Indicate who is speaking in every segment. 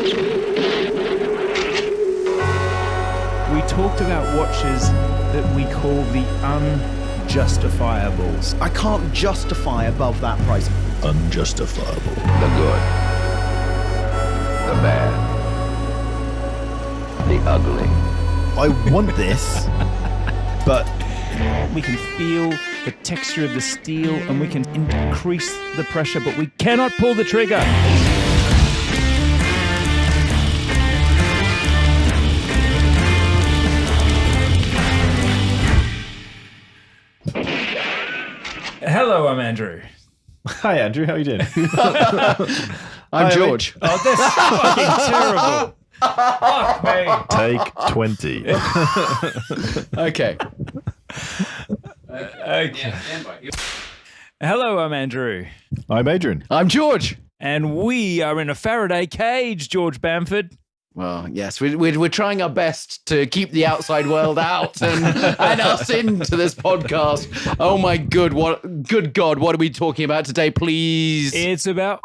Speaker 1: We talked about watches that we call the unjustifiables.
Speaker 2: I can't justify above that price.
Speaker 3: Unjustifiable.
Speaker 4: The good, the bad, the ugly.
Speaker 3: I want this, but
Speaker 1: We can feel the texture of the steel and we can increase the pressure, but we cannot pull the trigger. Hello, I'm Andrew.
Speaker 3: hi Andrew, how are you doing?
Speaker 2: I'm George.
Speaker 1: Oh, that's fucking terrible. Fuck me.
Speaker 3: Take 20.
Speaker 2: Okay.
Speaker 1: Okay. Hello, I'm Andrew.
Speaker 3: I'm Adrian.
Speaker 2: I'm George.
Speaker 1: And we are in a Faraday cage, George Bamford.
Speaker 2: Well, yes, we're trying our best to keep the outside world out and us into this podcast. Oh my good God, what are we talking about today, please?
Speaker 1: It's about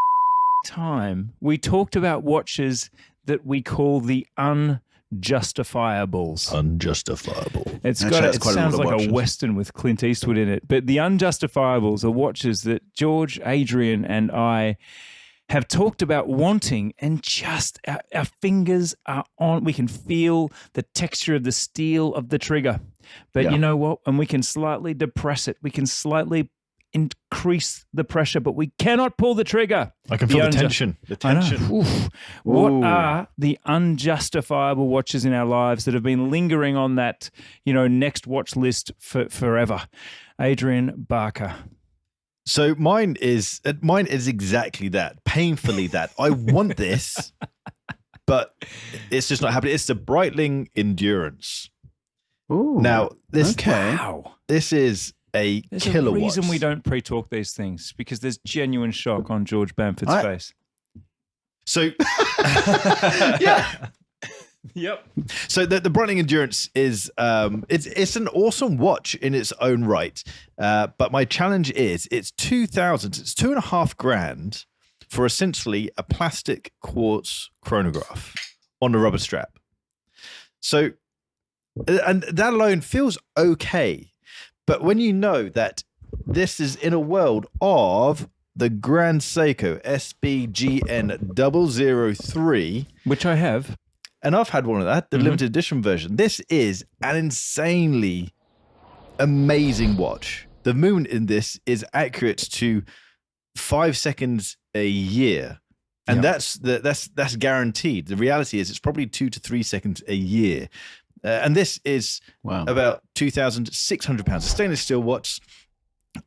Speaker 1: time. We talked about watches that we call the unjustifiables.
Speaker 3: Unjustifiable.
Speaker 1: It
Speaker 2: that's quite a
Speaker 1: sounds
Speaker 2: lot of
Speaker 1: like a
Speaker 2: watches.
Speaker 1: Western with Clint Eastwood in it. But the unjustifiables are watches that George, Adrian, and I have talked about wanting, and just our fingers are on. We can feel the texture of the steel of the trigger. But you know what? And we can slightly depress it. We can slightly increase the pressure, but we cannot pull the trigger.
Speaker 3: I can feel the tension. The tension.
Speaker 1: Oof. What are the unjustifiable watches in our lives that have been lingering on that, next watch list for forever? Adrian Barker.
Speaker 3: So mine is exactly that, painfully that. I want this, but it's just not happening. It's the Breitling Endurance.
Speaker 2: Ooh,
Speaker 3: Now this
Speaker 1: Wow.
Speaker 3: this is a
Speaker 1: There's
Speaker 3: killer
Speaker 1: a reason
Speaker 3: watch.
Speaker 1: we don't pre-talk these things, because there's genuine shock on George Bamford's face.
Speaker 3: So
Speaker 2: yeah.
Speaker 1: Yep.
Speaker 3: So the Breitling Endurance is it's an awesome watch in its own right, but my challenge is it's 2,000. It's $2,500 for essentially a plastic quartz chronograph on a rubber strap. So, and that alone feels okay, but when you know that this is in a world of the Grand Seiko SBGN 003,
Speaker 1: Which I have.
Speaker 3: and I've had one of that, the limited edition version. This is an insanely amazing watch. The movement in this is accurate to 5 seconds a year. And that's guaranteed. The reality is it's probably 2 to 3 seconds a year. And this is about £2,600. A stainless steel watch,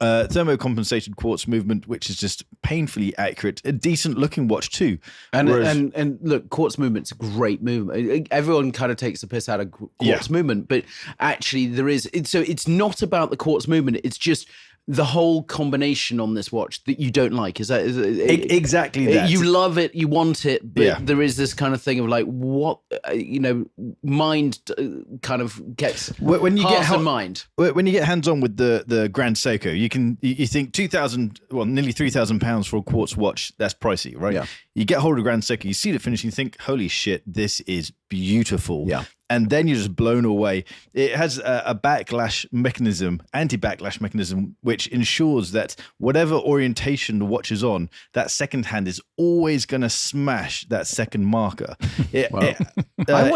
Speaker 3: thermocompensated quartz movement, which is just painfully accurate. A decent looking watch too.
Speaker 2: And look, quartz movement's a great movement. Everyone kind of takes the piss out of quartz movement, but actually it's not about the quartz movement. It's just the whole combination on this watch that you don't like. Is that
Speaker 3: exactly that?
Speaker 2: You love it, you want it, but there is this kind of thing of like, what, mind kind of gets
Speaker 3: when you get
Speaker 2: mind.
Speaker 3: When you get hands on with the Grand Seiko, you think nearly £3,000 for a quartz watch. That's pricey, right? Yeah. You get hold of Grand Seiko, you see the finish, you think, holy shit, this is beautiful. Yeah. And then you're just blown away. It has a anti-backlash mechanism, which ensures that whatever orientation the watch is on, that second hand is always going to smash that second marker.
Speaker 2: I want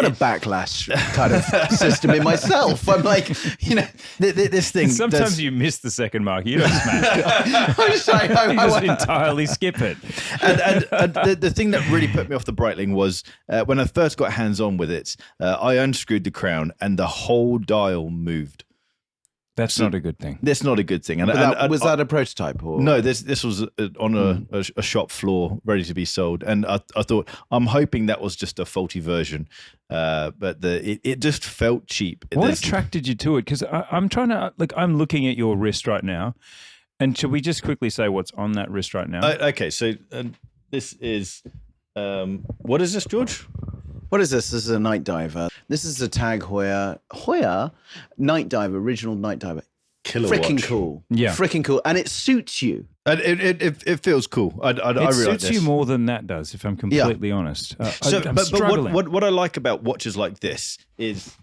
Speaker 2: a backlash kind of system in myself. I'm like,
Speaker 3: this thing.
Speaker 1: Sometimes you miss the second marker. You don't smash it.
Speaker 2: I'm sorry,
Speaker 1: You just entirely skip it.
Speaker 3: And the thing that really put me off the Breitling was when I first got hands on with it, I unscrewed the crown and the whole dial moved.
Speaker 1: That's not a good thing.
Speaker 3: That's not a good thing.
Speaker 2: Was that a prototype? Or?
Speaker 3: No, this was on a shop floor, ready to be sold. And I thought, I'm hoping that was just a faulty version, but it just felt cheap.
Speaker 1: What attracted you to it? Because I'm trying to I'm looking at your wrist right now, and should we just quickly say what's on that wrist right now?
Speaker 3: Okay, so this is what is this, George?
Speaker 2: What is this? This is a night diver. This is a TAG Heuer night diver, original night diver.
Speaker 3: Killer
Speaker 2: Freaking
Speaker 3: watch.
Speaker 2: cool.
Speaker 1: Yeah.
Speaker 2: Freaking cool. And it suits you.
Speaker 3: And it feels cool. I really like
Speaker 1: suits
Speaker 3: this.
Speaker 1: you more than that does, if I'm completely honest. I'm
Speaker 3: but
Speaker 1: struggling.
Speaker 3: what I like about watches like this is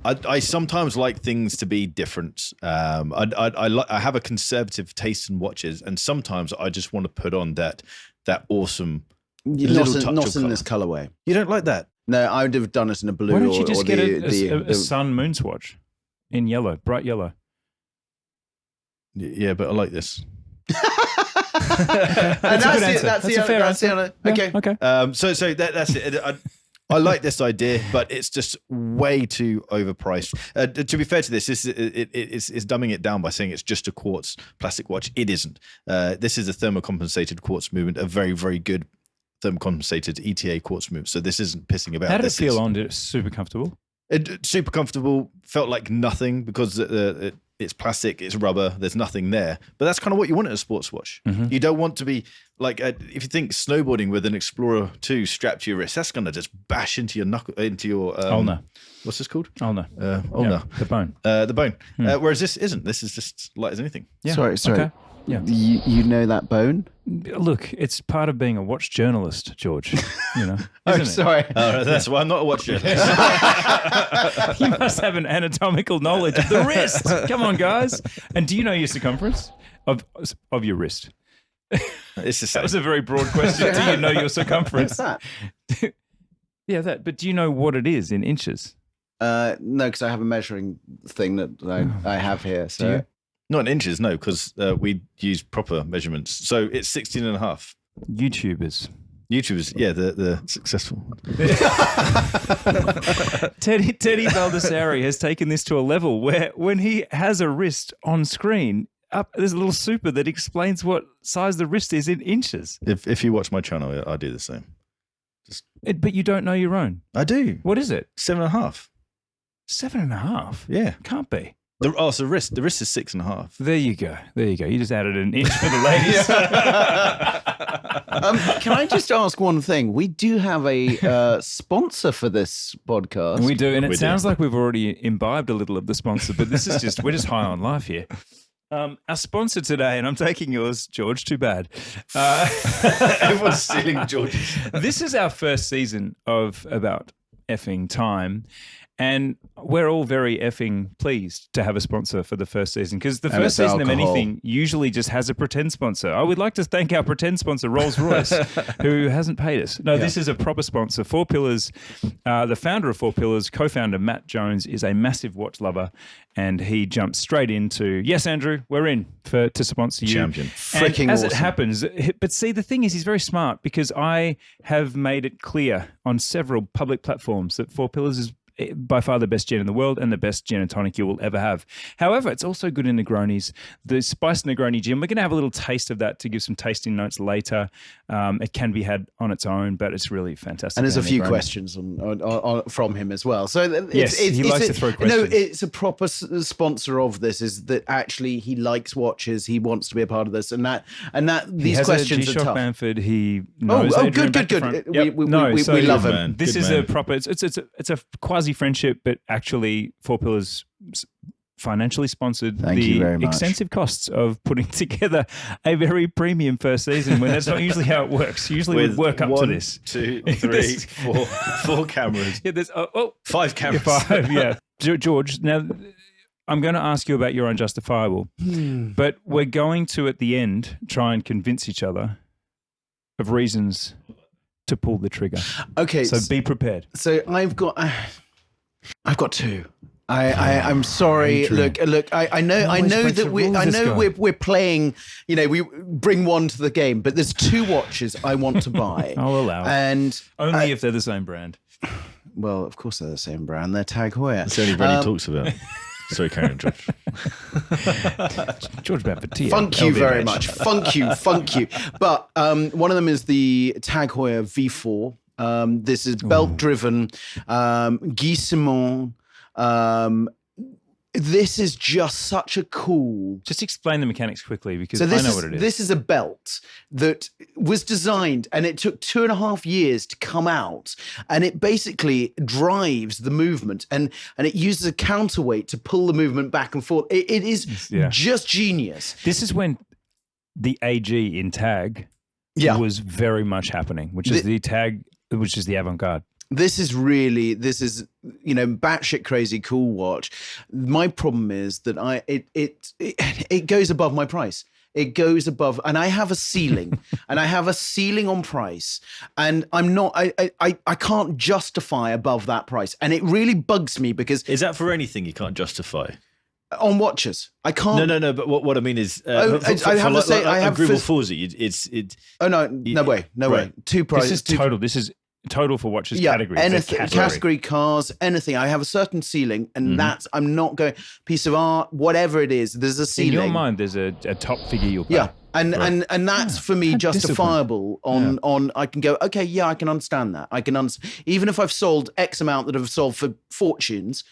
Speaker 3: I sometimes like things to be different. I have a conservative taste in watches, and sometimes I just want to put on that awesome little touch
Speaker 2: not
Speaker 3: of
Speaker 2: in
Speaker 3: colour.
Speaker 2: this colorway.
Speaker 3: You don't like that?
Speaker 2: No, I would have done it in a blue.
Speaker 1: Why don't you just
Speaker 2: or
Speaker 1: get
Speaker 2: the
Speaker 1: a sun moon swatch in yellow, bright yellow?
Speaker 3: Yeah, but I like this.
Speaker 2: And
Speaker 1: a good answer. That's a fair answer.
Speaker 2: Okay.
Speaker 1: Okay.
Speaker 3: So that's it. I like this idea, but it's just way too overpriced. To be fair to this, it's dumbing it down by saying it's just a quartz plastic watch. It isn't. This is a thermocompensated quartz movement, a very, very good thermocompensated ETA quartz movement. So this isn't pissing about.
Speaker 1: How did it feel on? Did it super comfortable?
Speaker 3: Super comfortable. Felt like nothing because it's plastic, it's rubber, there's nothing there. But that's kind of what you want in a sports watch.
Speaker 1: Mm-hmm.
Speaker 3: You don't want to be like, if you think snowboarding with an Explorer 2 strapped to your wrist, that's going to just bash into your knuckle, into your
Speaker 1: ulnar.
Speaker 3: What's this called?
Speaker 1: Ulnar.
Speaker 3: Ulnar.
Speaker 1: Yeah, the bone.
Speaker 3: The bone. Whereas this isn't. This is just light as anything.
Speaker 1: Yeah.
Speaker 2: Sorry.
Speaker 1: Okay. Yeah.
Speaker 2: You know that bone?
Speaker 1: Look, it's part of being a watch journalist, George. You know.
Speaker 2: Oh,
Speaker 1: isn't it?
Speaker 2: sorry.
Speaker 3: That's why I'm not a watch journalist.
Speaker 1: You must have an anatomical knowledge of the wrist. Come on, guys. And do you know your circumference of your wrist?
Speaker 3: It's the same.
Speaker 1: That was a very broad question. Do you know your circumference?
Speaker 2: What's that?
Speaker 1: Yeah, that. But do you know what it is in inches?
Speaker 2: No, because I have a measuring thing that I have here. So.
Speaker 1: Do you?
Speaker 3: Not in inches, no, because we use proper measurements. So it's 16 and a half.
Speaker 1: YouTubers.
Speaker 3: YouTubers, yeah, the successful one.
Speaker 1: Teddy Baldessari has taken this to a level where when he has a wrist on screen, there's a little super that explains what size the wrist is in inches.
Speaker 3: If you watch my channel, I do the same.
Speaker 1: But you don't know your own.
Speaker 3: I do.
Speaker 1: What is it?
Speaker 3: 7.5.
Speaker 1: 7.5?
Speaker 3: Yeah.
Speaker 1: Can't be.
Speaker 3: So the wrist is 6.5.
Speaker 1: There you go. You just added an inch for the ladies.
Speaker 2: Can I just ask one thing? We do have a sponsor for this podcast.
Speaker 1: We do, and it
Speaker 3: We
Speaker 1: sounds like we've already imbibed a little of the sponsor, but this is we're just high on life here. Our sponsor today, and I'm taking yours, George, too bad.
Speaker 3: Everyone's stealing George's.
Speaker 1: This is our first season of About Effing Time. And we're all very effing pleased to have a sponsor for the first season, because the first season of anything usually just has a pretend sponsor. I would like to thank our pretend sponsor, Rolls-Royce, who hasn't paid us. No, This is a proper sponsor. 4 Pillars, the founder of 4 Pillars, co-founder Matt Jones, is a massive watch lover, and he jumped straight into, yes, Andrew, we're in to sponsor you.
Speaker 3: Champion.
Speaker 2: Freaking
Speaker 1: as
Speaker 2: awesome.
Speaker 1: it happens, but see, the thing is, he's very smart, because I have made it clear on several public platforms that 4 Pillars is by far the best gin in the world and the best gin and tonic you will ever have. However, it's also good in Negronis. The spiced Negroni gin, we're going to have a little taste of that to give some tasting notes later. It can be had on its own, but it's really fantastic.
Speaker 2: And there's a few
Speaker 1: Negroni.
Speaker 2: questions on from him as well. So
Speaker 1: He likes to throw questions.
Speaker 2: No, it's a proper sponsor of this. Is that actually he likes watches? He wants to be a part of this, and these questions are tough.
Speaker 1: Bamford. He knows Adrian
Speaker 2: good.
Speaker 1: Back to front.
Speaker 2: We love him.
Speaker 3: man.
Speaker 1: This
Speaker 3: Good
Speaker 1: is
Speaker 3: man.
Speaker 1: a proper. It's a quasi friendship, but actually 4 Pillars financially sponsored
Speaker 2: Thank you very much.
Speaker 1: extensive costs of putting together a very premium first season, when that's not usually how it works. Usually we work up to this.
Speaker 3: 2, 3, 4 cameras.
Speaker 1: Yeah, there's
Speaker 3: 5 cameras.
Speaker 1: 5. Yeah, George. Now I'm going to ask you about your Unjustifiable, but we're going to at the end try and convince each other of reasons to pull the trigger.
Speaker 2: Okay,
Speaker 1: So be prepared.
Speaker 2: So I've got 2. I'm sorry.
Speaker 1: Adrian.
Speaker 2: Look. I know
Speaker 1: Always breaks
Speaker 2: that
Speaker 1: the rules, this guy.
Speaker 2: we're playing. You know, we bring one to the game, but there's 2 watches I want to buy.
Speaker 1: I'll allow it.
Speaker 2: And
Speaker 1: Only if they're the same brand.
Speaker 2: well, of course they're the same brand. They're TAG Heuer.
Speaker 3: That's the only brand he talks about. Sorry, carry on, George.
Speaker 1: George Bamford.
Speaker 2: Thank you very much. Thank you. But one of them is the TAG Heuer V4. This is belt-driven. Guy Simon. This is just such a cool.
Speaker 1: Just explain the mechanics quickly, because
Speaker 2: So
Speaker 1: I know what it is.
Speaker 2: This is a belt that was designed, and it took 2.5 years to come out, and it basically drives the movement, and it uses a counterweight to pull the movement back and forth. It is
Speaker 1: Yeah.
Speaker 2: just genius.
Speaker 1: This is when the AG in TAG was very much happening, which is the TAG, which is the avant-garde.
Speaker 2: This is batshit crazy cool watch. My problem is that it goes above my price. It goes above, and I have a ceiling, and I have a ceiling on price, and I can't justify above that price, and it really bugs me because
Speaker 3: is that for anything you can't justify?
Speaker 2: On watches, I can't.
Speaker 3: No. But what I mean is,
Speaker 2: I have to say, I have
Speaker 3: Gribble Fawsey. It's.
Speaker 2: Oh no way. Two prices.
Speaker 1: This is total. This is total for watches category.
Speaker 2: Anything, category, cars, anything. I have a certain ceiling, and I'm not going piece of art, whatever it is. There's a ceiling.
Speaker 1: In your mind, there's a top figure you'll pay.
Speaker 2: Yeah, and that's for me justifiable. On I can go, okay, yeah, I can understand that. I can even if I've sold X amount that have sold for fortunes.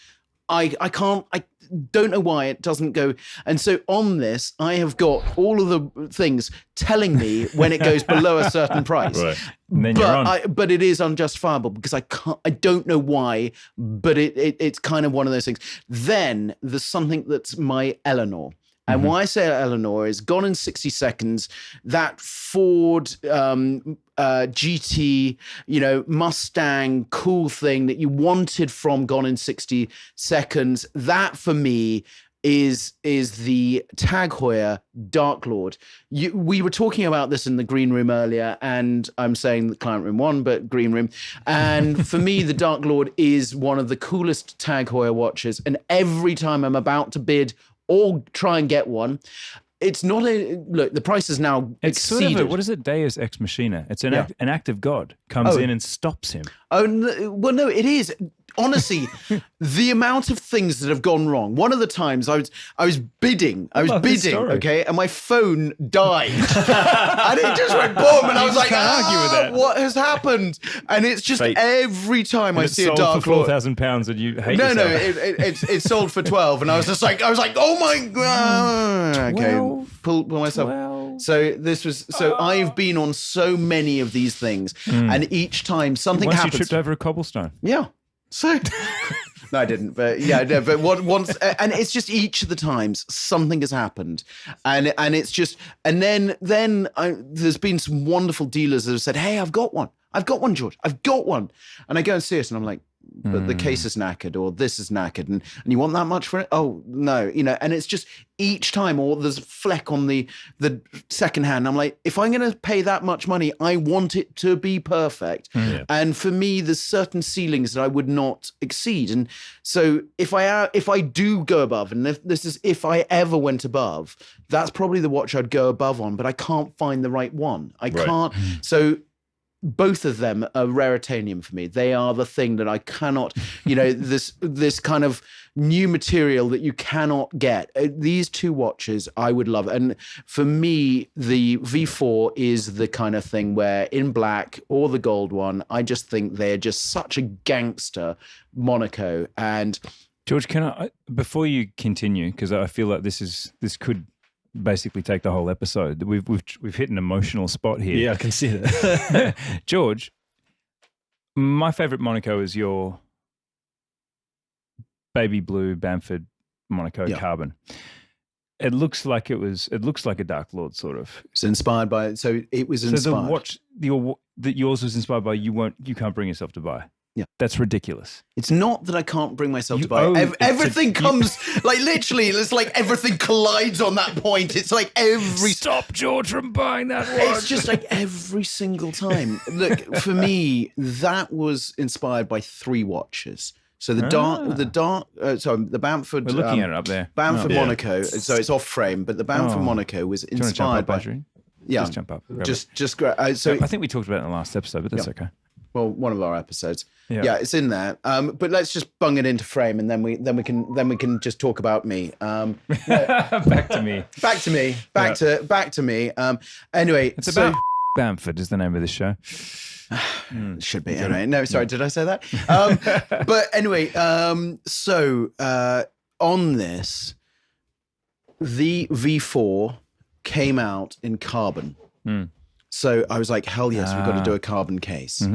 Speaker 2: I can't. I don't know why it doesn't go. And so on this, I have got all of the things telling me when it goes below a certain price.
Speaker 3: Right.
Speaker 1: And then you're on.
Speaker 2: But it is unjustifiable because I can't. I don't know why. But it's kind of one of those things. Then there's something that's my Eleanor. And why I say Eleanor is Gone in 60 Seconds, that Ford GT, Mustang cool thing that you wanted from Gone in 60 Seconds. That for me is the TAG Heuer Dark Lord. We were talking about this in the green room earlier, and I'm saying the client room 1, but green room. And for me, the Dark Lord is one of the coolest TAG Heuer watches. And every time I'm about to bid or try and get one, it's not look, the price is now exceeded.
Speaker 1: Sort of what is it? Deus ex machina. It's an act of God comes in and stops him.
Speaker 2: Oh, no, it is. Honestly, the amount of things that have gone wrong. One of the times I was bidding, okay, and my phone died, and it just went boom, and I was like,
Speaker 1: argue with that.
Speaker 2: What has happened? And it's just every time I see a
Speaker 1: sold
Speaker 2: Dark
Speaker 1: for
Speaker 2: Lord.
Speaker 1: £4,000 and you hate
Speaker 2: No,
Speaker 1: yourself.
Speaker 2: it's sold for 12, and I was like, oh my god, okay,
Speaker 1: 12?
Speaker 2: pull myself.
Speaker 1: 12?
Speaker 2: So I've been on so many of these things, and each time something
Speaker 1: Once
Speaker 2: happens.
Speaker 1: you tripped over a cobblestone.
Speaker 2: Yeah. So no, I didn't. But but once, and it's just each of the times something has happened, and it's just, and then there's been some wonderful dealers that have said, "Hey, I've got one, George, I've got one," and I go and see it, and I'm like, but the case is knackered, or this is knackered, and you want that much for it? Oh no, and it's just each time, or there's a fleck on the second hand. I'm like, if I'm going to pay that much money, I want it to be perfect. And for me, there's certain ceilings that I would not exceed. And so if I do go above, and if I ever went above, that's probably the watch I'd go above on. But I can't find the right one. I can't. So both of them are raritanium for me. They are the thing that I cannot, this kind of new material that you cannot get. These two watches I would love. And for me, the V4 is the kind of thing where in black or the gold one, I just think they're just such a gangster Monaco. And
Speaker 1: George, can I, before you continue, because I feel like this could basically take the whole episode. We've hit an emotional spot here.
Speaker 3: Yeah, I can see that.
Speaker 1: George, my favorite Monaco is your baby blue Bamford Monaco Carbon. It looks like a Dark Lord sort of.
Speaker 2: It's inspired by it. So it was inspired.
Speaker 1: So the watch that yours was inspired by, you can't bring yourself to buy.
Speaker 2: Yeah,
Speaker 1: that's ridiculous.
Speaker 2: It's not that I can't bring myself to buy it. Everything comes like literally. It's like everything collides on that point. It's like
Speaker 1: stop George from buying that watch.
Speaker 2: It's just like every single time. Look, for me, that was inspired by 3 watches. So the Bamford.
Speaker 1: We're looking at it up there.
Speaker 2: Bamford Monaco. So it's off frame, but the Bamford Monaco was inspired by.
Speaker 1: Adrian?
Speaker 2: Yeah,
Speaker 1: just jump up.
Speaker 2: Just grab. So
Speaker 1: I think we talked about it in the last episode, but that's okay.
Speaker 2: Well, one of our episodes. Yeah, it's in there. But let's just bung it into frame, and then we can just talk about me.
Speaker 1: Back to me.
Speaker 2: Back to me. Anyway,
Speaker 1: it's about Bamford is the name of this show.
Speaker 2: Should be anyway. No, sorry, did I say that? But anyway, so on this, the V4 came out in carbon. So I was like, hell yes, we've got to do a carbon case.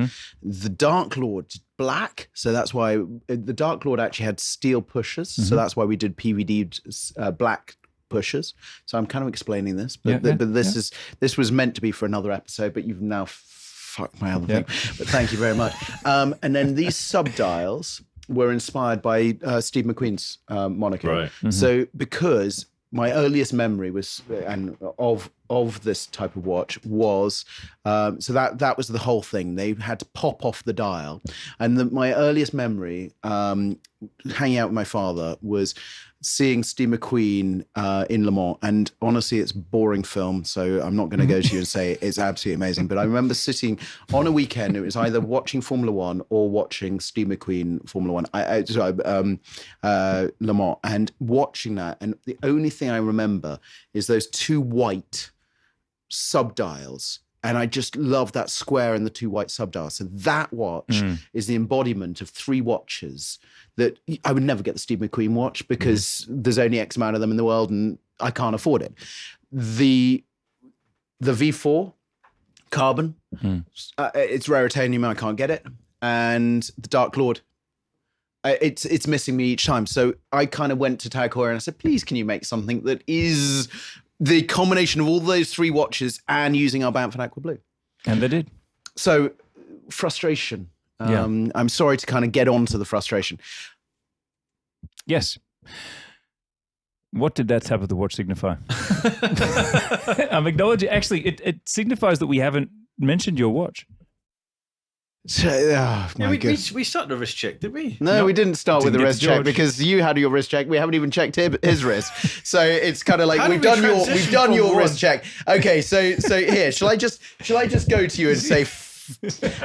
Speaker 2: The Dark Lord black, so that's why the Dark Lord actually had steel pushers. So that's why we did PVD black pushers. So I'm kind of explaining this, but this was meant to be for another episode, but you've now fucked my other thing. But thank you very much. And then these subdials were inspired by Steve McQueen's Monaco.
Speaker 3: Right.
Speaker 1: Mm-hmm.
Speaker 2: So because my earliest memory was of this type of watch was so that was the whole thing. They had to pop off the dial, and my earliest memory hanging out with my father was seeing Steve McQueen in Le Mans. And honestly, it's boring film, so I'm not going to go to you and say it's absolutely amazing. But I remember sitting on a weekend. It was either watching Formula One or watching Steve McQueen Formula One. Le Mans, and watching that. And the only thing I remember is those two white subdials. And I just love that square and the two white subdials. So that watch is the embodiment of three watches that I would never get the Steve McQueen watch because there's only X amount of them in the world and I can't afford it. The V4 carbon, it's raritanium, I can't get it. And the Dark Lord, it's missing me each time. So I kind of went to TAG Heuer and I said, please, can you make something that is the combination of all those three watches and using our Bamford Aqua Blue? And
Speaker 1: they did.
Speaker 2: So frustration. I'm sorry to kind of get on to the frustration.
Speaker 1: Yes. What did that tap of the watch signify? I'm acknowledging, actually, it signifies that we haven't mentioned your watch.
Speaker 2: So,
Speaker 3: we started a wrist check, did we?
Speaker 2: No, we didn't start with the wrist check
Speaker 1: George.
Speaker 2: because you had your wrist check. We haven't even checked his wrist. So it's kind of like we've done your wrist check. Okay, so here, shall I just go to you and say,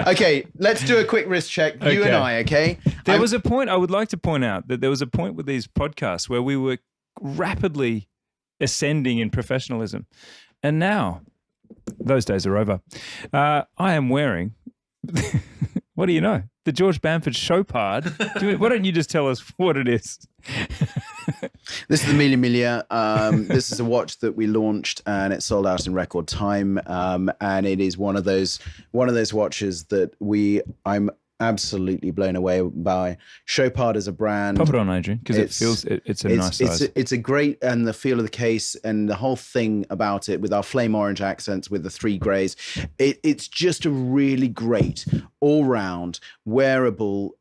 Speaker 2: okay, let's do a quick wrist check, you and I, okay?
Speaker 1: There was a point I would like to point out that there was a point with these podcasts where we were rapidly ascending in professionalism, and now those days are over. I am wearing. What do you know? The George Bamford Chopard. Why don't you just tell us what it is?
Speaker 2: This is the Mille Miglia. This is a watch that we launched and it sold out in record time. And it is one of those watches that I'm absolutely blown away by. Chopard is a brand.
Speaker 1: Pop it on, Adrian, because it's a nice size.
Speaker 2: It's a great, and the feel of the case and the whole thing about it with our flame orange accents with the three greys. It's just a really great all-round wearable,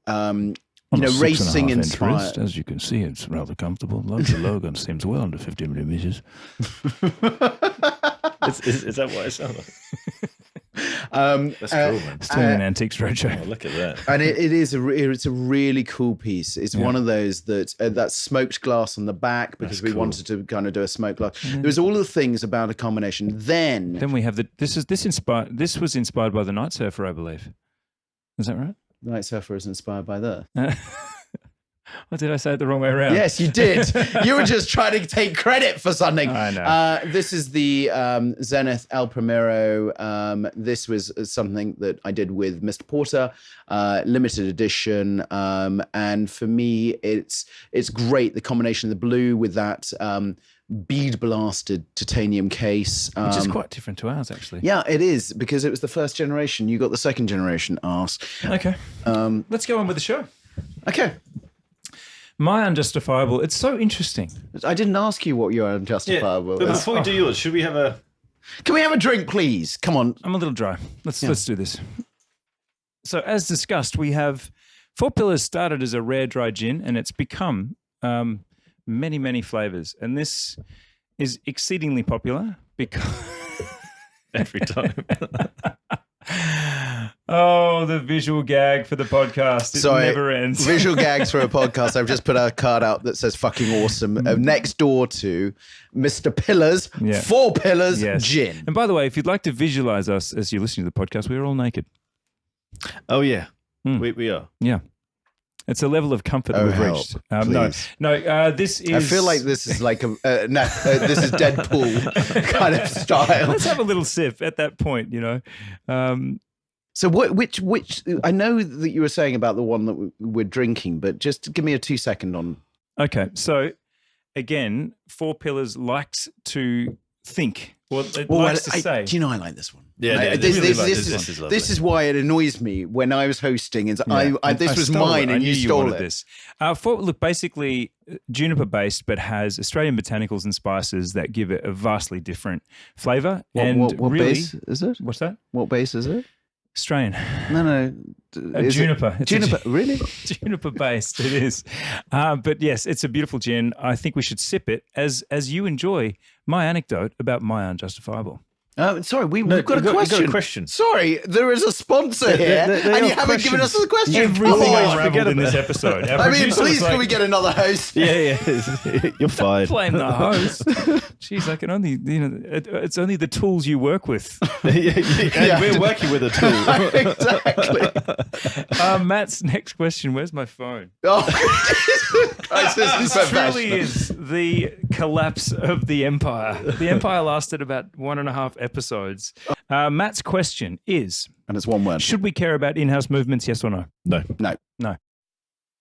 Speaker 2: racing inspired.
Speaker 1: As you can see, it's rather comfortable. The logo seems well under 50 millimeters.
Speaker 3: Is that what it sounds like? That's cool, man.
Speaker 1: It's doing an antiques roadshow.
Speaker 3: Oh, look at that.
Speaker 2: And it's a really cool piece. It's one of those that smoked glass on the back because we wanted to kind of do a smoked glass. There was all the things about a combination. Then
Speaker 1: we have this was inspired by the Night Surfer, I believe. Is that right?
Speaker 2: Night Surfer is inspired by that.
Speaker 1: Or did I say it the wrong way around?
Speaker 2: Yes, you did. You were just trying to take credit for something.
Speaker 1: I know.
Speaker 2: This is the Zenith El Primero. This was something that I did with Mr. Porter, limited edition. And for me, it's great. The combination of the blue with that bead blasted titanium case.
Speaker 1: Which is quite different to ours, actually.
Speaker 2: Yeah, it is, because it was the first generation. You got the second generation arse.
Speaker 1: Okay. Let's go on with the show.
Speaker 2: Okay.
Speaker 1: My unjustifiable. It's so interesting.
Speaker 2: I didn't ask you what your unjustifiable
Speaker 3: but
Speaker 2: is.
Speaker 3: before we do yours, should we have a...
Speaker 2: Can we have a drink, please? Come on.
Speaker 1: I'm a little dry. Let's do this. So as discussed, we have Four Pillars started as a rare dry gin, and it's become many, many flavors. And this is exceedingly popular because...
Speaker 3: Every time.
Speaker 1: Oh, the visual gag for the podcast. It never ends.
Speaker 2: Visual gags for a podcast. I've just put a card out that says fucking awesome. Next door to Mr. Pillars, Four Pillars Gin.
Speaker 1: And by the way, if you'd like to visualize us as you're listening to the podcast, we're all naked.
Speaker 3: Oh, yeah. We are.
Speaker 1: Yeah. It's a level of comfort that we've reached. This is...
Speaker 2: I feel like this is like this is Deadpool kind of style.
Speaker 1: Let's have a little sip at that point,
Speaker 2: So which I know that you were saying about the one that we're drinking, but just give me a 2-second on.
Speaker 1: Okay, so again, Four Pillars likes to think Well, it likes to say.
Speaker 2: Do you know I like this one?
Speaker 3: Yeah,
Speaker 2: this is why it annoys me when I was hosting. Is this was mine and you stole it.
Speaker 1: This. Look, basically juniper based, but has Australian botanicals and spices that give it a vastly different flavour.
Speaker 2: What
Speaker 1: really,
Speaker 2: base is it?
Speaker 1: What's that?
Speaker 2: What base is it?
Speaker 1: Australian.
Speaker 2: No.
Speaker 1: Juniper.
Speaker 2: Juniper, really?
Speaker 1: Juniper based, it is. But yes, it's a beautiful gin. I think we should sip it as you enjoy my anecdote about my Unjustifiable.
Speaker 2: Sorry, we've got a question. Sorry, there is a sponsor here, and you haven't given us a question.
Speaker 1: Everything I unraveled in this episode.
Speaker 2: I mean, please, can we get another host?
Speaker 3: Yeah, you're fired.
Speaker 1: Blame the host. Jeez, I can only, it's only the tools you work with.
Speaker 3: And we're working with a tool.
Speaker 2: Exactly.
Speaker 1: Matt's next question. Where's my phone?
Speaker 2: This
Speaker 1: truly is the collapse of the empire. The empire lasted about 1.5 episodes. Matt's question is,
Speaker 2: and it's one word.
Speaker 1: Should we care about in-house movements? Yes or no?
Speaker 3: No.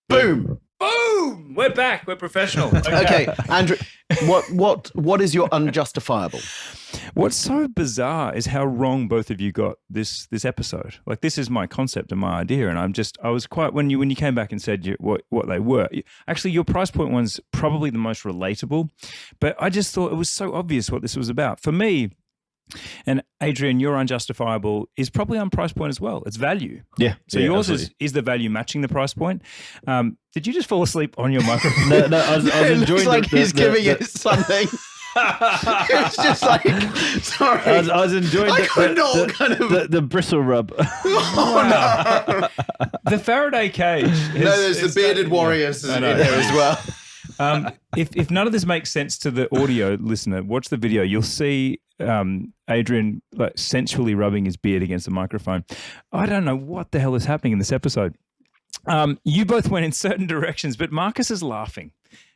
Speaker 2: Boom.
Speaker 1: We're back. We're professional.
Speaker 2: Okay, Andrew, what is your unjustifiable?
Speaker 1: What's so bizarre is how wrong both of you got this episode. Like, this is my concept and my idea, and I was quite when you came back and said what they were. Actually, your price point one's probably the most relatable, but I just thought it was so obvious what this was about for me. And Adrian, your Unjustifiable is probably on price point as well. It's value.
Speaker 3: Yeah.
Speaker 1: So
Speaker 3: yeah,
Speaker 1: yours is the value matching the price point. Did you just fall asleep on your microphone?
Speaker 3: No, I was
Speaker 2: It
Speaker 3: enjoying
Speaker 2: looks like he's giving it something. It's just like, sorry.
Speaker 3: I was enjoying the bristle rub.
Speaker 1: The Faraday cage.
Speaker 2: There's the bearded warriors in there as well.
Speaker 1: If none of this makes sense to the audio listener, watch the video. You'll see Adrian sensually rubbing his beard against the microphone. I don't know what the hell is happening in this episode. You both went in certain directions, but Marcus is laughing,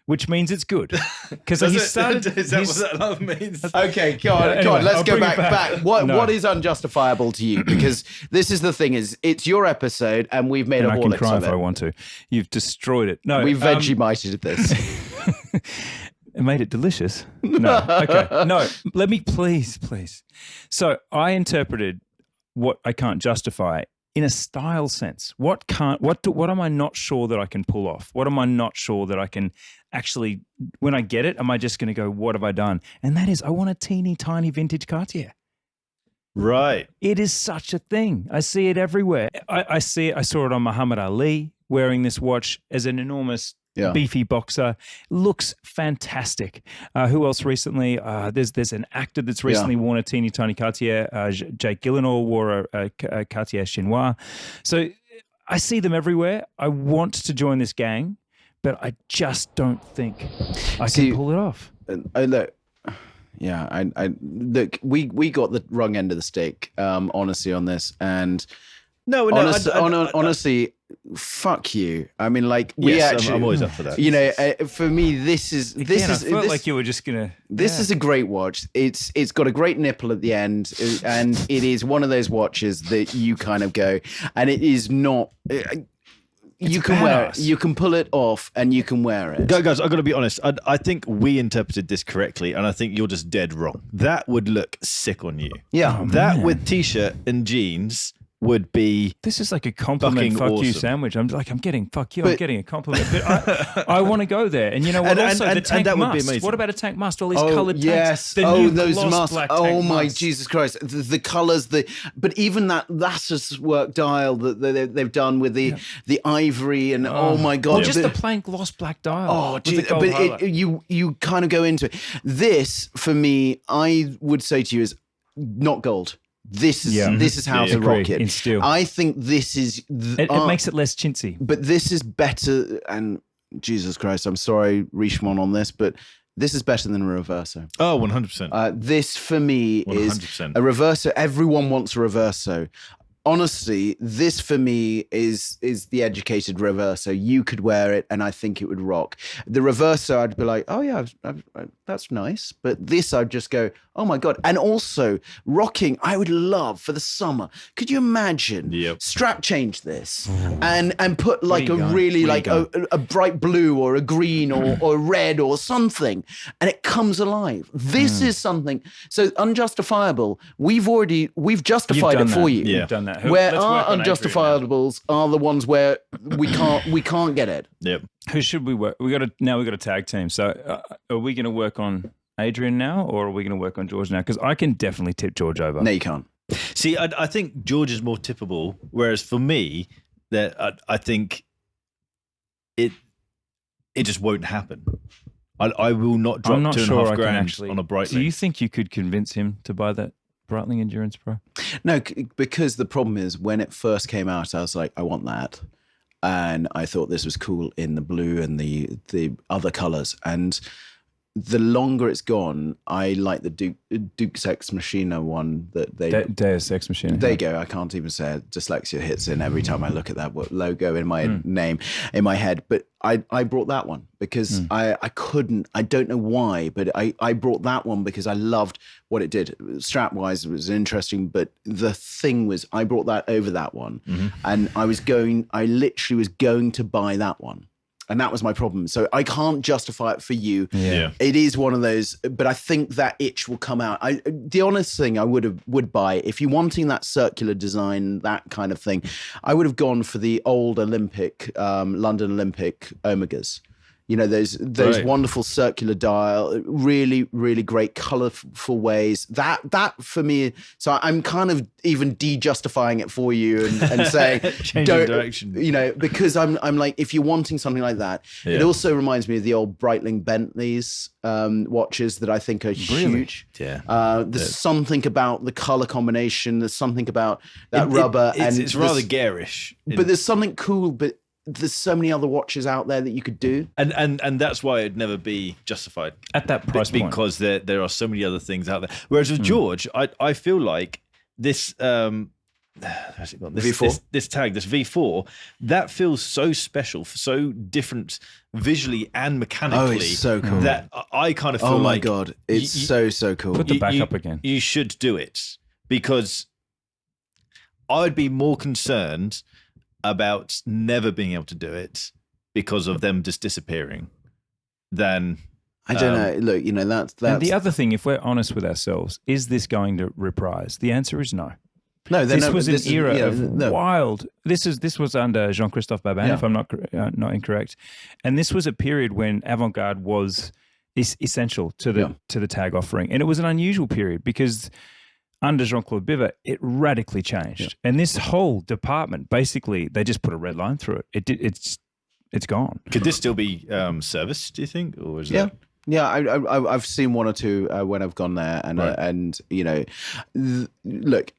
Speaker 1: which means it's good. Because he started.
Speaker 3: Is that what that love means?
Speaker 2: Okay, go on. Let's go back. What is unjustifiable to you? Because this is the thing: it's your episode, and we've made a
Speaker 1: I
Speaker 2: Horlicks
Speaker 1: can cry
Speaker 2: of
Speaker 1: if
Speaker 2: it.
Speaker 1: I want to. You've destroyed it. No,
Speaker 2: We've Vegemited this.
Speaker 1: It made it delicious. No, okay, no. Let me please. So I interpreted what I can't justify in a style sense. What am I not sure that I can pull off? What am I not sure that I can actually, when I get it, am I just going to go, what have I done? And that is, I want a teeny tiny vintage Cartier.
Speaker 3: Right.
Speaker 1: It is such a thing. I see it everywhere. I saw it on Muhammad Ali wearing this watch as an enormous beefy boxer. Looks fantastic. Who else recently? There's an actor that's recently worn a teeny tiny Cartier. Jake Gyllenhaal wore a Cartier Chinois. So I see them everywhere. I want to join this gang, but I just don't think I can pull it off.
Speaker 2: Look, we got the wrong end of the stick, honestly, on this. And honestly, fuck you. I mean, like,
Speaker 3: I'm always up for that.
Speaker 2: For me, this is
Speaker 1: I felt like you were just gonna.
Speaker 2: This is a great watch. It's got a great nipple at the end, and it is one of those watches that you kind of go, and it is not. You can wear it. You can pull it off, and you can wear it.
Speaker 3: Guys, I've got to be honest. I think we interpreted this correctly, and I think you're just dead wrong. That would look sick on you.
Speaker 2: Yeah,
Speaker 3: that with t-shirt and jeans would be.
Speaker 1: This is like a compliment. Fuck
Speaker 3: awesome.
Speaker 1: you sandwich. I'm getting fuck you. I'm getting a compliment. But I want to go there. And you know what? Also, the tank
Speaker 3: that
Speaker 1: must.
Speaker 3: would be amazing.
Speaker 1: What about a tank must? All these coloured
Speaker 2: yes.
Speaker 1: tanks. The new
Speaker 2: those
Speaker 1: gloss
Speaker 2: must.
Speaker 1: black
Speaker 2: Oh
Speaker 1: tank
Speaker 2: my
Speaker 1: must.
Speaker 2: Jesus Christ! The colours. But even that lassus work dial that they've done with the ivory and oh my God,
Speaker 1: Well, just the plain gloss black dial.
Speaker 2: Oh, geez, but you kind of go into it. This for me, I would say to you, is not gold. This is how to rock it
Speaker 1: in steel.
Speaker 2: I think this is
Speaker 1: it makes it less chintzy.
Speaker 2: But this is better. And Jesus Christ, I'm sorry, Richemont, on this, but this is better than a reverso.
Speaker 3: Oh, 100%.
Speaker 2: This for me 100%. Is a reverso. Everyone wants a reverso. honestly, this for me is the educated reverso. You could wear it, and I think it would rock. The reverso, I'd be like, oh yeah, that's nice. But this, I'd just go, oh my God. And also, rocking, I would love for the summer. Could you imagine? Strap change this and put like a really like a bright blue or a green or red or something, and it comes alive. This is something. So unjustifiable. We've justified it for you.
Speaker 1: Yeah. You've done that.
Speaker 2: Where our unjustifiables are the ones where we can't get it.
Speaker 3: Yep.
Speaker 1: Who should we work? We got a tag team. So are we going to work on Adrian now, or are we going to work on George now? Because I can definitely tip George over.
Speaker 2: No, you can't.
Speaker 3: See, I think George is more tippable, whereas for me, that I think it just won't happen. I will not drop $2,500 on a Breitling.
Speaker 1: Do you think you could convince him to buy that Breitling Endurance Pro?
Speaker 2: No, because the problem is when it first came out, I was like, I want that. And I thought this was cool in the blue and the other colors. And the longer it's gone, I like the Duke's Ex Machina one that they...
Speaker 1: Deus Ex Machina.
Speaker 2: There you go. I can't even say it. Dyslexia hits in every time I look at that logo in my name, in my head. But I brought that one because I couldn't, I don't know why, but I brought that one because I loved what it did. Strap-wise, it was interesting, but the thing was I brought that over that one. And I literally was going to buy that one. And that was my problem. So I can't justify it for you.
Speaker 3: Yeah.
Speaker 2: It is one of those, but I think that itch will come out. The honest thing I would buy, if you're wanting that circular design, that kind of thing, I would have gone for the old Olympic, London Olympic Omegas. You know, those
Speaker 3: Right.
Speaker 2: wonderful circular dial, really, really great colorful ways. That for me, so I'm kind of even de-justifying it for you and saying,
Speaker 3: Changing direction.
Speaker 2: You know, because I'm like, if you're wanting something like that, it also reminds me of the old Breitling Bentleys watches that I think are huge.
Speaker 3: Yeah.
Speaker 2: There's something about the color combination. There's something about that rubber.
Speaker 3: It's rather garish.
Speaker 2: But there's something cool, but there's so many other watches out there that you could do.
Speaker 3: And that's why it'd never be justified.
Speaker 1: At that price point.
Speaker 3: Because there are so many other things out there. Whereas with George, I feel like this
Speaker 2: V4?
Speaker 3: this tag, this V4, that feels so special, so different visually and mechanically.
Speaker 2: Oh, it's so cool.
Speaker 3: That I kind of feel
Speaker 2: oh my
Speaker 3: like
Speaker 2: God, it's so cool.
Speaker 1: Put the back up again.
Speaker 3: You should do it, because I'd be more concerned about never being able to do it because of them just disappearing than...
Speaker 2: I don't know. Look, you know, that's...
Speaker 1: And the other thing, if we're honest with ourselves, is this going to reprise? The answer is no.
Speaker 2: No,
Speaker 1: this was an era of wild... This was under Jean-Christophe Babin, if I'm not incorrect. And this was a period when avant-garde was essential to the tag offering. And it was an unusual period because... under Jean-Claude Biver, it radically changed. Yeah. And this whole department, basically, they just put a red line through it. It's gone.
Speaker 3: Could this still be serviced, do you think? Or is that...
Speaker 2: Yeah, I've seen one or two when I've gone there. And, and you know, look,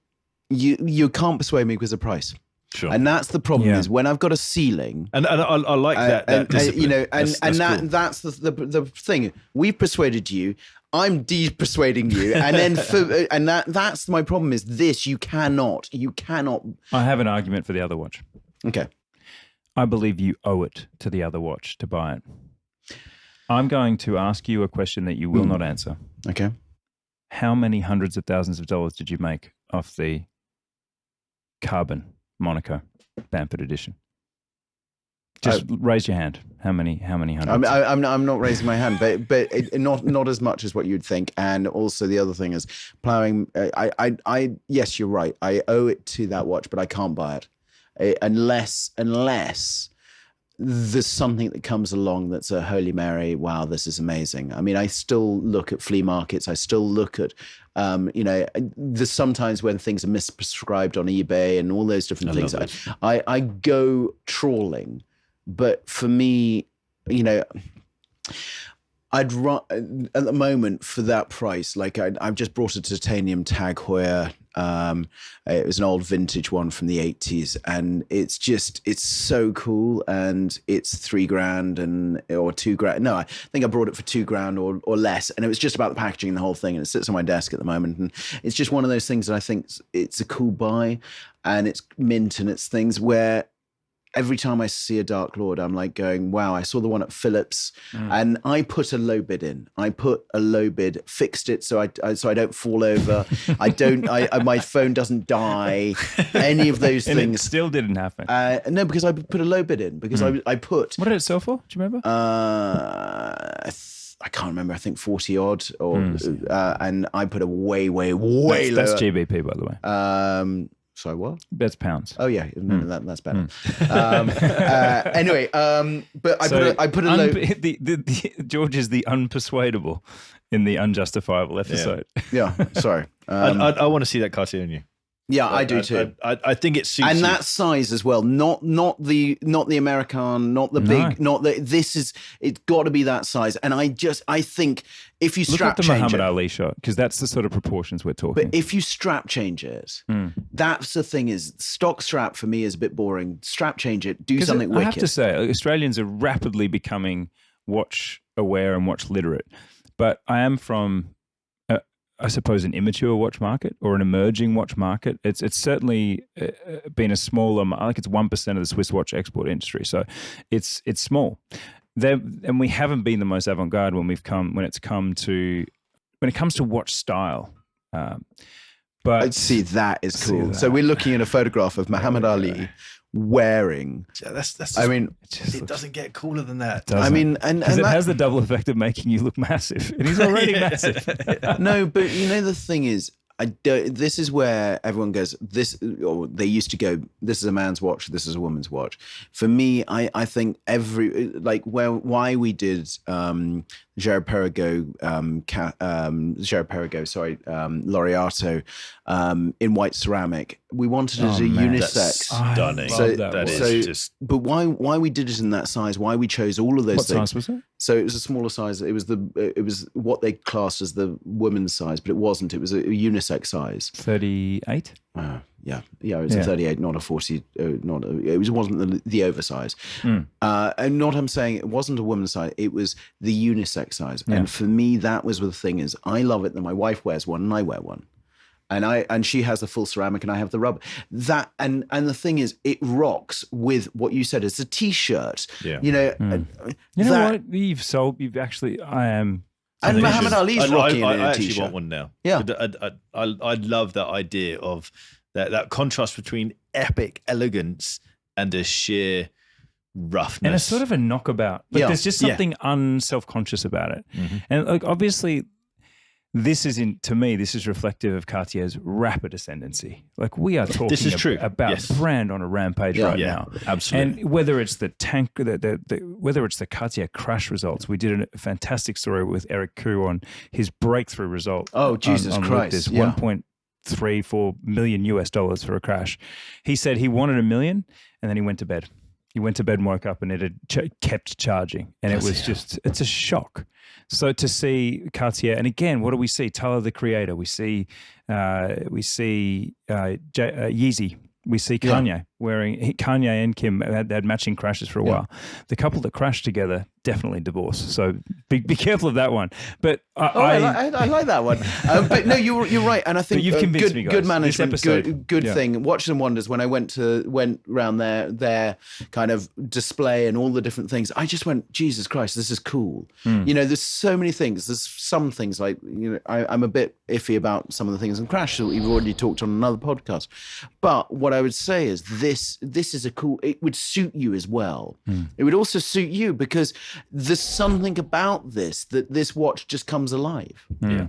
Speaker 2: you can't persuade me because of price.
Speaker 3: Sure.
Speaker 2: And that's the problem is when I've got a ceiling,
Speaker 3: and I like that
Speaker 2: you know, and
Speaker 3: that's cool.
Speaker 2: that's the thing. We've persuaded you. I'm de-persuading you, and then that's my problem. Is this you cannot.
Speaker 1: I have an argument for the other watch.
Speaker 2: Okay,
Speaker 1: I believe you owe it to the other watch to buy it. I'm going to ask you a question that you will not answer.
Speaker 2: Okay.
Speaker 1: How many hundreds of thousands of dollars did you make off the Carbon Monaco Bamford edition? Just raise your hand. How many hundreds?
Speaker 2: I'm not raising my hand, but not as much as what you'd think. And also the other thing is plowing. Yes, you're right. I owe it to that watch, but I can't buy it unless there's something that comes along that's a Holy Mary. Wow, this is amazing. I mean, I still look at flea markets. I still look at, you know, there's sometimes when things are misprescribed on eBay and all those different things. I go trawling. But for me, you know, I'd run at the moment for that price. Like I've just brought a titanium TAG Heuer It was an old vintage one from the 80s, and it's so cool. And it's $3,000 or $2,000. No, I think I brought it for $2,000 or less. And it was just about the packaging and the whole thing. And it sits on my desk at the moment. And it's just one of those things that I think it's a cool buy, and it's mint, and it's things where every time I see a Dark Lord, I'm like going, wow, I saw the one at Phillips, and I put a low bid in. I put a low bid, fixed it so I don't fall over. My phone doesn't die, any of those
Speaker 1: And
Speaker 2: things.
Speaker 1: it still didn't happen.
Speaker 2: No, because I put a low bid in, because I put,
Speaker 1: What did it sell for? Do you remember?
Speaker 2: I can't remember, I think 40 odd, or and I put a way lower.
Speaker 1: That's GBP, by the way.
Speaker 2: Sorry, what?
Speaker 1: That's pounds.
Speaker 2: Oh yeah, no, that's better. Anyway, but I put a low.
Speaker 1: George is the unpersuadable in the Unjustifiable episode.
Speaker 2: Yeah, sorry.
Speaker 3: I want to see that Cartier in you.
Speaker 2: Yeah, I do too.
Speaker 3: I think it suits
Speaker 2: And
Speaker 3: you.
Speaker 2: that size as well, not the American, not the big, not the. This is, it's got to be that size. And I think if you
Speaker 1: Look
Speaker 2: strap
Speaker 1: at the
Speaker 2: change
Speaker 1: Muhammad
Speaker 2: it,
Speaker 1: Ali shot, because that's the sort of proportions we're talking.
Speaker 2: but if you strap change it, that's the thing. Is stock strap for me is a bit boring. Strap change it, do something
Speaker 1: I
Speaker 2: wicked.
Speaker 1: have to say, Australians are rapidly becoming watch aware and watch literate. But I am from, I suppose, an immature watch market or an emerging watch market. It's certainly been a smaller. I think it's 1% of the Swiss watch export industry, so it's small. And we haven't been the most avant-garde when it comes to watch style. But
Speaker 2: I'd see that is
Speaker 1: See
Speaker 2: cool.
Speaker 1: that.
Speaker 2: So we're looking at a photograph of Muhammad Ali wearing.
Speaker 3: That's
Speaker 2: I mean,
Speaker 3: it doesn't get cooler than that.
Speaker 2: I mean, and
Speaker 1: because it
Speaker 2: that,
Speaker 1: has the double effect of making you look massive, and he's already massive.
Speaker 2: no, but you know the thing is, this is where everyone goes. Or they used to go. This is a man's watch. This is a woman's watch. For me, I think why we did Gerard Perregaux, Laureato in white ceramic. We wanted it as a unisex.
Speaker 3: Stunning.
Speaker 1: So,
Speaker 3: That
Speaker 2: so-
Speaker 3: is just.
Speaker 2: But why we did it in that size? Why we chose all of those
Speaker 1: What
Speaker 2: things?
Speaker 1: size was it?
Speaker 2: So it was a smaller size. It was what they classed as the woman's size, but it wasn't. It was a unisex size.
Speaker 1: 38.
Speaker 2: Yeah. It was a 38, not a 40. It wasn't the oversize. And not I'm saying it wasn't a woman's size. It was the unisex size.
Speaker 1: Yeah.
Speaker 2: And for me, that was the thing is I love it that my wife wears one and I wear one. And she has the full ceramic and I have the rubber. That and the thing is, it rocks with what you said. It's a t-shirt.
Speaker 3: Yeah.
Speaker 2: You know.
Speaker 1: You know
Speaker 2: that-
Speaker 1: what? You've actually. I am.
Speaker 2: And Muhammad Ali's rocking
Speaker 3: I
Speaker 2: it in a
Speaker 3: actually
Speaker 2: t-shirt.
Speaker 3: want one now.
Speaker 2: Yeah.
Speaker 3: I love that idea of that contrast between epic elegance and a sheer roughness.
Speaker 1: And it's sort of a knockabout. But
Speaker 2: Yeah.
Speaker 1: there's just something unself-conscious about it. And like obviously, this is reflective of Cartier's rapid ascendancy. Like we are talking
Speaker 3: This is true.
Speaker 1: about
Speaker 3: Yes.
Speaker 1: brand on a rampage right now.
Speaker 3: absolutely.
Speaker 1: And whether it's the tank, whether it's the Cartier crash results, we did a fantastic story with Eric Koo on his breakthrough result.
Speaker 2: Oh, Jesus
Speaker 1: on
Speaker 2: Christ.
Speaker 1: This
Speaker 2: Yeah.
Speaker 1: $1.34 million US for a crash. He said he wanted $1 million, and then he went to bed. He went to bed and woke up, and it had kept charging, and it was it's a shock. So to see Cartier, and again, what do we see? Tyler the Creator. We see Yeezy. We see Kanye Kanye and Kim had matching crashes for a while. The couple that crashed together definitely divorced. So be careful of that one. But
Speaker 2: I like that one. But no, you're right, and I think
Speaker 1: But you've convinced me, guys.
Speaker 2: good
Speaker 1: This
Speaker 2: management,
Speaker 1: episode-
Speaker 2: good
Speaker 1: yeah.
Speaker 2: thing. Watches and Wonders. When I went around their kind of display and all the different things, I just went, Jesus Christ, this is cool. You know, there's so many things. There's some things like I'm a bit iffy about some of the things in Crash that we've already talked on another podcast. But what I would say is this is a cool. It would suit you as well. It would also suit you because there's something about this watch just comes alive.
Speaker 3: Yeah.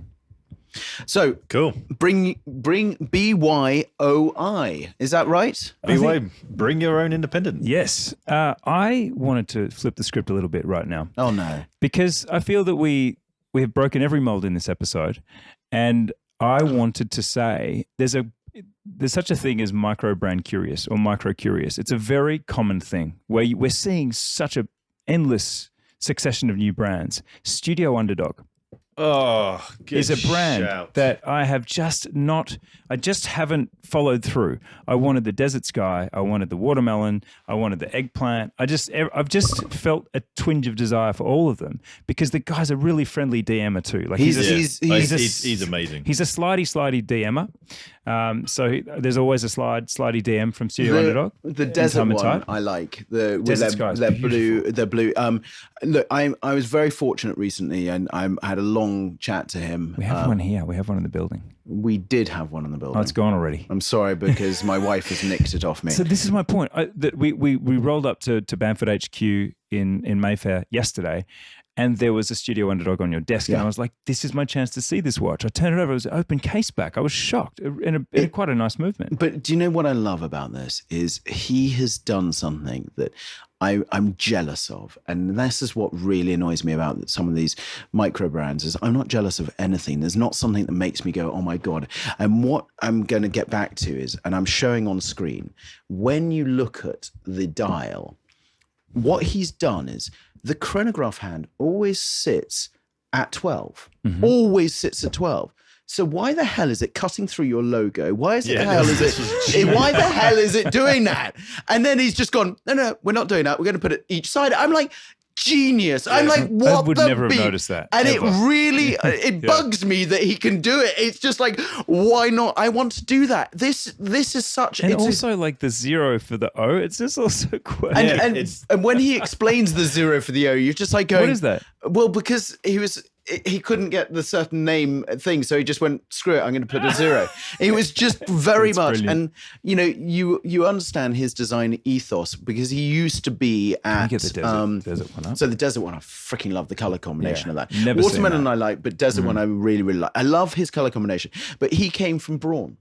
Speaker 2: So
Speaker 3: Cool.
Speaker 2: bring BYOI. Is that right?
Speaker 3: BY, bring your own independent.
Speaker 1: yes, I wanted to flip the script a little bit right now.
Speaker 2: Oh no.
Speaker 1: Because I feel that we have broken every mold in this episode, and I wanted to say there's such a thing as micro brand curious or micro curious. It's a very common thing where we're seeing such a endless succession of new brands. Studio Underdog.
Speaker 3: Oh, good
Speaker 1: is a brand
Speaker 3: shout.
Speaker 1: that I just haven't followed through. I wanted the desert sky. I wanted the watermelon. I wanted the eggplant. I've just felt a twinge of desire for all of them because the guy's a really friendly DMer too. Like he's
Speaker 3: amazing.
Speaker 1: He's a slidey DMer. So there's always a slidey DM from Studio Underdog.
Speaker 2: The desert one I like. They're blue. Look, I was very fortunate recently, and I had a long chat to him.
Speaker 1: We have one here. We have one in the building.
Speaker 2: We did have one in the building.
Speaker 1: Oh, it's gone already.
Speaker 2: I'm sorry because my wife has nicked it off me.
Speaker 1: So this is my point. That we rolled up to Bamford HQ in Mayfair yesterday, and there was a Studio Underdog on your desk, and I was like, "This is my chance to see this watch." I turned it over; it was an open case back. I was shocked in quite a nice movement.
Speaker 2: But do you know what I love about this is he has done something that I'm jealous of, and this is what really annoys me about some of these micro brands. Is I'm not jealous of anything. There's not something that makes me go, "Oh my god!" And what I'm going to get back to is, and I'm showing on screen, when you look at the dial, what he's done is the chronograph hand always sits at 12. Always sits at 12. So why the hell is it cutting through your logo? Why the hell is it doing that? And then he's just gone, no, we're not doing that. We're going to put it each side. I'm like, genius. I'm like, what
Speaker 1: I would never have noticed that.
Speaker 2: And
Speaker 1: ever.
Speaker 2: it really, it bugs me that he can do it. It's just like, why not? I want to do that. This is such.
Speaker 1: And also like the 0 for the O. It's just also quite.
Speaker 2: And when he explains the 0 for the O, you're just like going,
Speaker 1: what is that?
Speaker 2: Well, because he couldn't get the certain name thing, so he just went, screw it, I'm going to put a 0. It was just very much,
Speaker 1: brilliant.
Speaker 2: And you understand his design ethos because he used to be at.
Speaker 1: Can you get the desert one up?
Speaker 2: So the desert one, I freaking love the color combination of that.
Speaker 1: Never seen
Speaker 2: Watermelon
Speaker 1: that.
Speaker 2: I like, but desert one I really, really like. I love his color combination, but he came from Braun.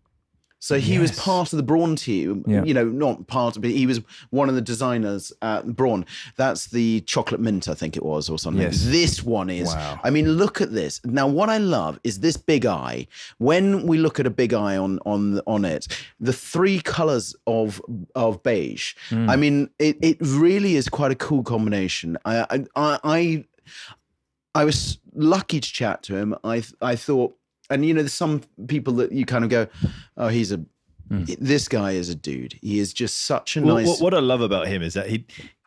Speaker 2: So he was part of the Braun team, not part of it. He was one of the designers at Braun. That's the chocolate mint, I think it was, or something.
Speaker 1: Yes.
Speaker 2: This one is,
Speaker 1: wow.
Speaker 2: I mean, look at this. Now, what I love is this big eye. When we look at a big eye on it, the 3 colors of beige, I mean, it really is quite a cool combination. I was lucky to chat to him. I thought, and there's some people that you kind of go, oh, this guy is a dude. He is just such a nice.
Speaker 3: What I love about him is that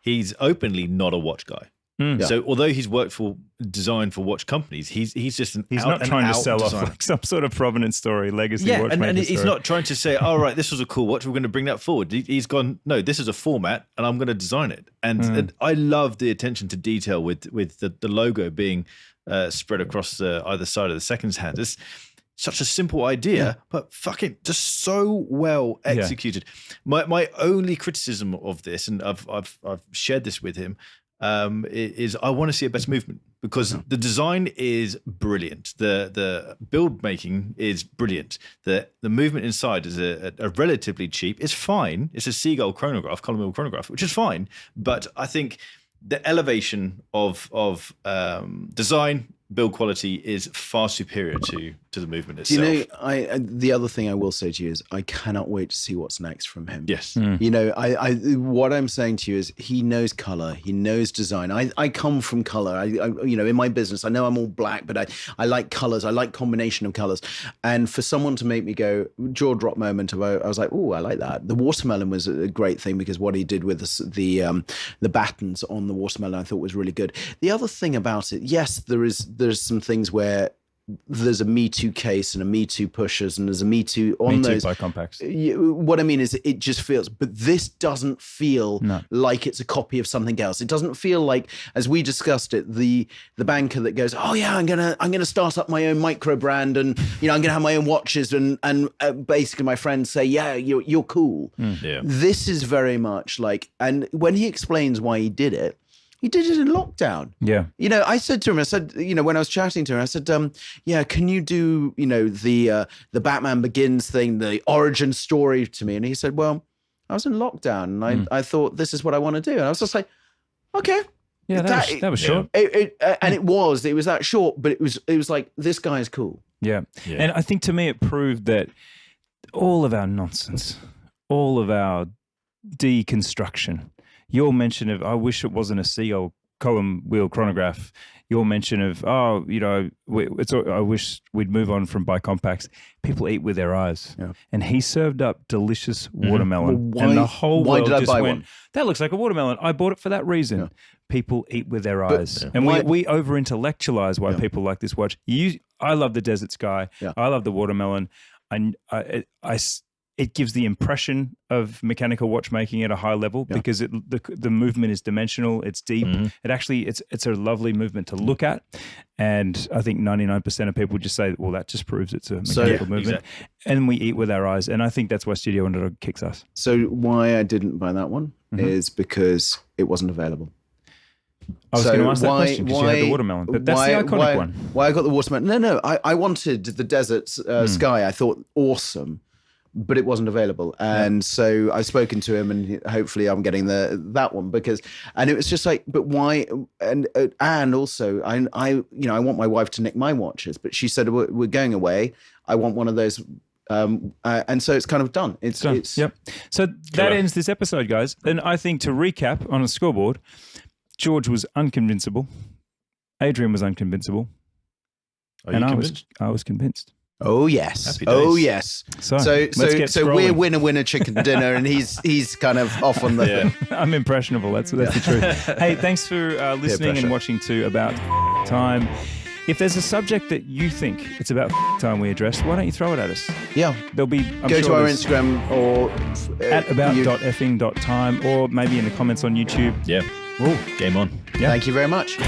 Speaker 3: he's openly not a watch guy.
Speaker 2: Yeah.
Speaker 3: So although he's worked for design for watch companies, he's just
Speaker 1: he's not trying to sell
Speaker 3: designer.
Speaker 1: off like some sort of provenance story, legacy watchmaker
Speaker 3: and he's
Speaker 1: story.
Speaker 3: not trying to say, all right, this was a cool watch, we're going to bring that forward. He's gone, no, this is a format and I'm going to design it. And I love the attention to detail with the logo being spread across either side of the seconds hand. It's such a simple idea, but fucking just so well executed. My only criticism of this, and I've shared this with him, is I want to see a better movement because the design is brilliant. The build making is brilliant. The movement inside is a relatively cheap. It's fine. It's a Seagull chronograph, column wheel chronograph, which is fine. But I think the elevation of design, build quality is far superior to the movement itself.
Speaker 2: The other thing I will say to you is I cannot wait to see what's next from him.
Speaker 3: Yes.
Speaker 2: What I'm saying to you is he knows color, he knows design. I come from color. In my business, I know I'm all black, but I like colors. I like combination of colors. And for someone to make me go jaw drop moment, I was like, oh, I like that. The watermelon was a great thing because what he did with the battens on the watermelon, I thought was really good. The other thing about it, yes, there's some things where there's a Me Too case and a Me Too pushers and there's a Me Too on
Speaker 1: Me Too
Speaker 2: those.
Speaker 1: by compacts.
Speaker 2: What I mean is it just feels, but this doesn't feel like it's a copy of something else. It doesn't feel like, as we discussed it, the banker that goes, oh yeah, I'm gonna start up my own micro brand and I'm gonna have my own watches and basically my friends say, yeah, you're cool. This is very much like, and when he explains why he did it in lockdown.
Speaker 1: Yeah.
Speaker 2: I said to him, when I was chatting to him, I said, can you do, the Batman Begins thing, the origin story to me? And he said, well, I was in lockdown and I thought this is what I want to do. And I was just like, okay.
Speaker 1: Yeah, that was short.
Speaker 2: And it was that short, but it was like, this guy is cool.
Speaker 1: Yeah. And I think to me, it proved that all of our nonsense, all of our deconstruction, your mention of, I wish it wasn't a Seagull column wheel chronograph, your mention of, I wish we'd move on from bicompacts. People eat with their eyes.
Speaker 2: Yeah.
Speaker 1: And he served up delicious watermelon.
Speaker 2: Well,
Speaker 1: and the whole
Speaker 2: why
Speaker 1: world
Speaker 2: did I
Speaker 1: just
Speaker 2: buy
Speaker 1: went,
Speaker 2: one?
Speaker 1: that looks like a watermelon. I bought it for that reason.
Speaker 2: Yeah.
Speaker 1: People eat with their eyes. And
Speaker 2: why-
Speaker 1: we over-intellectualize why people like this watch. I love the Desert Sky.
Speaker 2: Yeah.
Speaker 1: I love the watermelon. It gives the impression of mechanical watchmaking at a high level because the movement is dimensional, it's deep. It actually it's a lovely movement to look at, and I think 99% of people just say, well, that just proves it's a mechanical movement.
Speaker 3: Exactly.
Speaker 1: And we eat with our eyes, and I think that's why Studio Underdog kicks us.
Speaker 2: So why I didn't buy that one is because it wasn't available.
Speaker 1: I was going to ask that question because you had the watermelon, but that's the iconic one.
Speaker 2: Why I got the watermelon? No, I wanted the Desert Sky. I thought awesome, but it wasn't available, and so I've spoken to him, and hopefully I'm getting that one and it was just like, but why? And also I want my wife to nick my watches, but she said we're going away. I want one of those. And so it's kind of done. It's done.
Speaker 1: Yep. So that ends this episode, guys. And I think to recap on a scoreboard, George was unconvincible, Adrian was unconvincible, and I was convinced.
Speaker 2: Oh yes.
Speaker 3: Happy days.
Speaker 2: Oh yes. So we're winner chicken dinner, and he's kind of off on the.
Speaker 1: Yeah. I'm impressionable. That's the truth. Hey, thanks for listening and watching to About Time. If there's a subject that you think it's about time we address, why don't you throw it at us?
Speaker 2: Yeah.
Speaker 1: There'll be
Speaker 2: go to our Instagram or
Speaker 1: at about.effing.time, or maybe in the comments on YouTube.
Speaker 3: Yeah.
Speaker 1: Oh,
Speaker 3: game on.
Speaker 2: Yeah. Thank you very much.